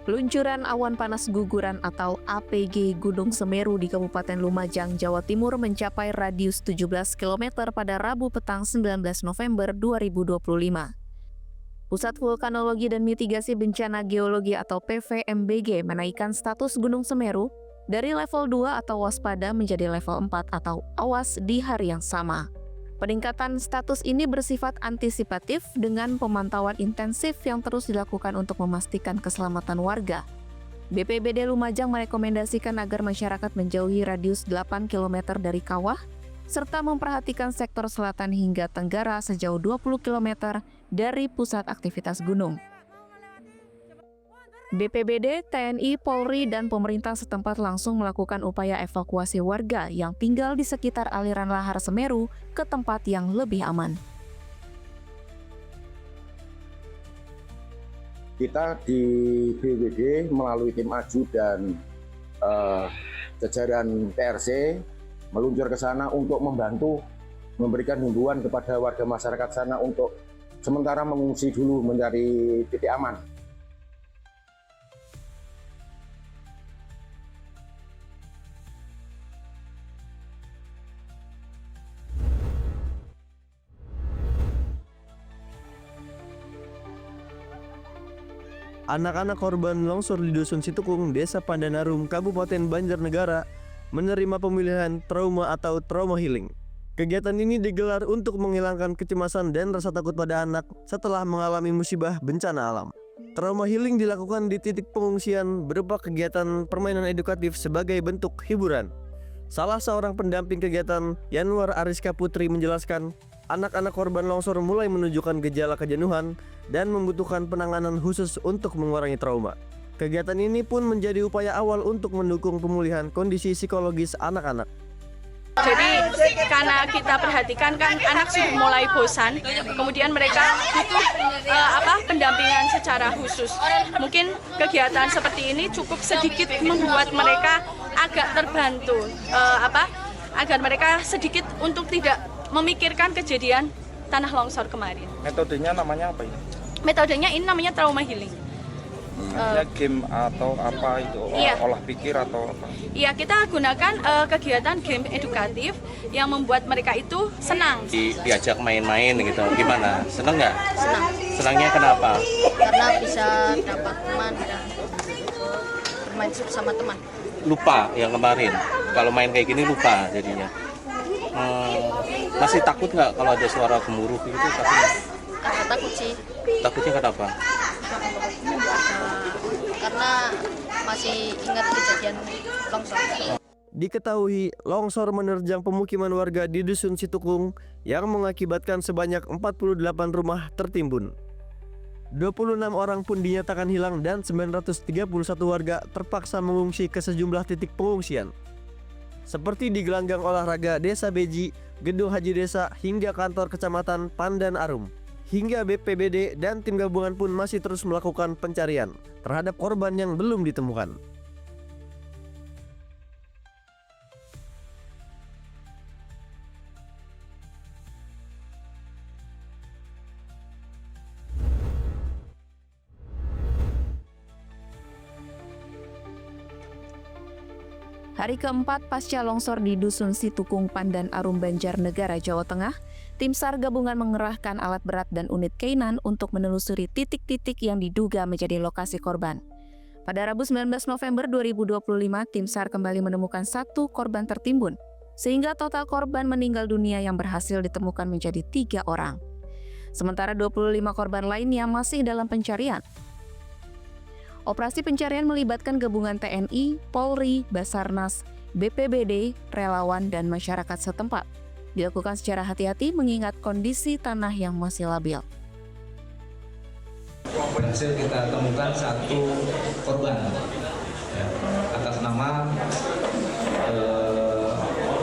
Luncuran awan panas guguran atau APG Gunung Semeru di Kabupaten Lumajang, Jawa Timur mencapai radius 17 km pada Rabu petang 19 November 2025. Pusat Vulkanologi dan Mitigasi Bencana Geologi atau PVMBG menaikkan status Gunung Semeru dari level 2 atau waspada menjadi level 4 atau awas di hari yang sama. Peningkatan status ini bersifat antisipatif dengan pemantauan intensif yang terus dilakukan untuk memastikan keselamatan warga. BPBD Lumajang merekomendasikan agar masyarakat menjauhi radius 8 km dari kawah, serta memperhatikan sektor selatan hingga tenggara sejauh 20 km dari pusat aktivitas gunung. BPBD, TNI, Polri, dan pemerintah setempat langsung melakukan upaya evakuasi warga yang tinggal di sekitar aliran lahar Semeru ke tempat yang lebih aman. Kita di BPBD melalui tim Aju dan jajaran TRC meluncur ke sana untuk membantu memberikan himbauan kepada warga masyarakat sana untuk sementara mengungsi dulu mencari titik aman. Anak-anak korban longsor di Dusun Situkung, Desa Pandanarum, Kabupaten Banjarnegara menerima pemilihan trauma atau trauma healing. Kegiatan ini digelar untuk menghilangkan kecemasan dan rasa takut pada anak setelah mengalami musibah bencana alam. Trauma healing dilakukan di titik pengungsian berupa kegiatan permainan edukatif sebagai bentuk hiburan. Salah seorang pendamping kegiatan, Yanwar Ariska Putri, menjelaskan anak-anak korban longsor mulai menunjukkan gejala kejenuhan dan membutuhkan penanganan khusus untuk mengurangi trauma. Kegiatan ini pun menjadi upaya awal untuk mendukung pemulihan kondisi psikologis anak-anak. Jadi karena kita perhatikan kan anak sudah mulai bosan, kemudian mereka butuh pendampingan secara khusus. Mungkin kegiatan seperti ini cukup sedikit membuat mereka agak terbantu, agar mereka sedikit untuk tidak memikirkan kejadian tanah longsor kemarin. Metodenya namanya apa ini? Metodenya ini namanya trauma healing. Ya game atau apa itu? Iya. Olah pikir atau apa? Iya, kita gunakan kegiatan game edukatif yang membuat mereka itu senang. Diajak main-main gitu, gimana? Senang nggak? Senang. Senangnya kenapa? Karena bisa dapat teman dan bermain sama teman. Lupa yang kemarin. Kalau main kayak gini lupa jadinya. Masih takut nggak kalau ada suara gemuruh gitu? Karena takut sih. Takutnya kenapa? Karena masih ingat kejadian longsor. Diketahui longsor menerjang pemukiman warga di Dusun Situkung yang mengakibatkan sebanyak 48 rumah tertimbun. 26 orang pun dinyatakan hilang dan 931 warga terpaksa mengungsi ke sejumlah titik pengungsian. Seperti di gelanggang olahraga Desa Beji, Gedung Haji Desa, hingga kantor Kecamatan Pandan Arum. Hingga BPBD dan tim gabungan pun masih terus melakukan pencarian terhadap korban yang belum ditemukan. Hari keempat pasca longsor di Dusun Situkung, Pandan Arum, Banjarnegara, Jawa Tengah, tim SAR gabungan mengerahkan alat berat dan unit K9 untuk menelusuri titik-titik yang diduga menjadi lokasi korban. Pada Rabu 19 November 2025, tim SAR kembali menemukan satu korban tertimbun, sehingga total korban meninggal dunia yang berhasil ditemukan menjadi 3 orang. Sementara 25 korban lainnya masih dalam pencarian. Operasi pencarian melibatkan gabungan TNI, Polri, Basarnas, BPBD, relawan, dan masyarakat setempat. Dilakukan secara hati-hati mengingat kondisi tanah yang masih labil. Berhasil kita temukan satu korban ya, atas nama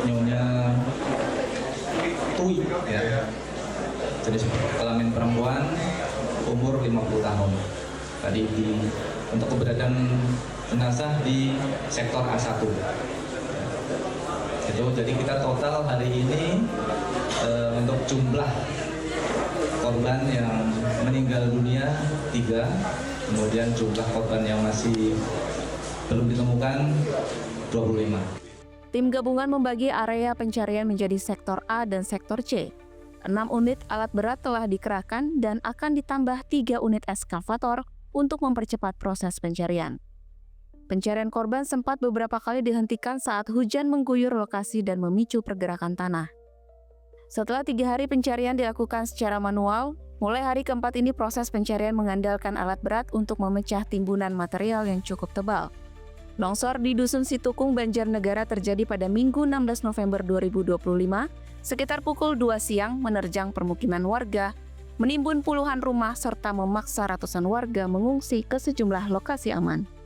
Nyonya Tui ya, jenis kelamin perempuan, umur 50 tahun. Tadi untuk keberadaan jenazah di sektor A1. Jadi kita total hari ini untuk jumlah korban yang meninggal dunia 3, Kemudian jumlah korban yang masih belum ditemukan 25. Tim gabungan membagi area pencarian menjadi sektor A dan sektor C. 6 unit alat berat telah dikerahkan dan akan ditambah 3 unit eskavator untuk mempercepat proses pencarian. Pencarian korban sempat beberapa kali dihentikan saat hujan mengguyur lokasi dan memicu pergerakan tanah. Setelah 3 hari pencarian dilakukan secara manual, mulai hari keempat ini proses pencarian mengandalkan alat berat untuk memecah timbunan material yang cukup tebal. Longsor di Dusun Situkung, Banjarnegara terjadi pada Minggu 16 November 2025, sekitar pukul 2 siang menerjang permukiman warga, menimbun puluhan rumah serta memaksa ratusan warga mengungsi ke sejumlah lokasi aman.